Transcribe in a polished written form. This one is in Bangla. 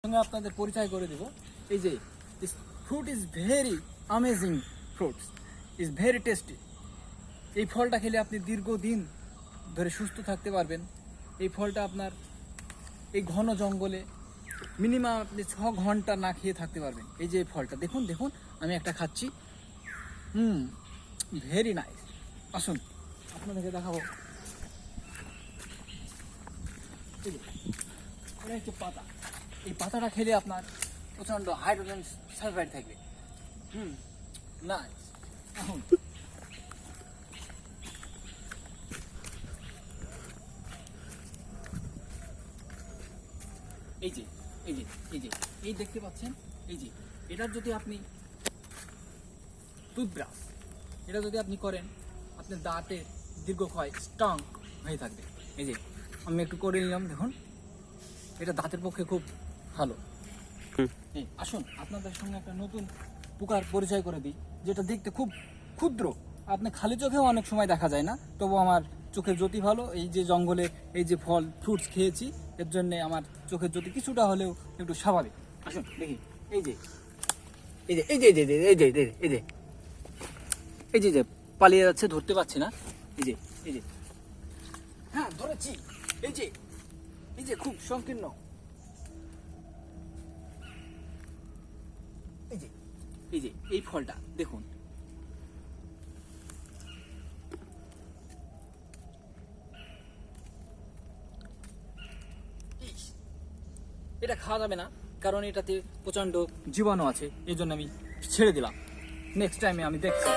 সঙ্গে আপনাদের পরিচয় করে দেব। এই যে fruit is very amazing, fruits is very tasty. এই ফলটা খেলে আপনি দীর্ঘদিন ধরে সুস্থ থাকতে পারবেন। এই ফলটা আপনার এই ঘন জঙ্গলে মিনিমাম আপনি 6 ঘন্টা না খেয়ে থাকতে পারবেন। এই যে ফলটা দেখুন দেখুন, আমি একটা খাচ্ছি, ভেরি নাইস। আসুন আপনাদেরকে দেখাবো। এই যে এটা হচ্ছে পাতা। এই পাতাটা খেলে আপনার প্রচণ্ড হাইড্রোজেন সালফাইড থাকবে। নাইস। এখন এই যে এই যে এই যে এই দেখতে পাচ্ছেন, এই যে এটার যদি আপনি টুথব্রাশ এটা যদি আপনি করেন, আপনার দাঁতের দীর্ঘক্ষয় স্ট্রং হয়ে থাকবে। এই যে আমি একটু করে নিলাম, দেখুন এটা দাঁতের পক্ষে খুব ভালো। আসুন আপনাদের সঙ্গে একটা নতুন পোকার পরিচয় করে দিই, যেটা দেখতে খুব ক্ষুদ্র, আপনি খালি চোখেও অনেক সময় দেখা যায় না, তবু আমার চোখের জ্যোতি ভালো। এই যে জঙ্গলে এই যে ফল ফ্রুটস খেয়েছি, এর জন্য আমার চোখের জ্যোতি কিছুটা হলেও একটু স্বাভাবিক। আসুন দেখি, এই যে এই যে এই যে এই যে এই যে এই যে এই যে পালিয়ে যাচ্ছে, ধরতে পারছি না। এই যে এই যে হ্যাঁ ধরেছি। এই যে এই যে খুব সংকীর্ণ, এই যে এই যে এই ফলটা দেখুন। এটা খাওয়া যাবে না, কারণ এটাতে প্রচন্ড জীবাণু আছে, এই জন্য আমি ছেড়ে দিলাম। নেক্সট টাইমে আমি দেখছি।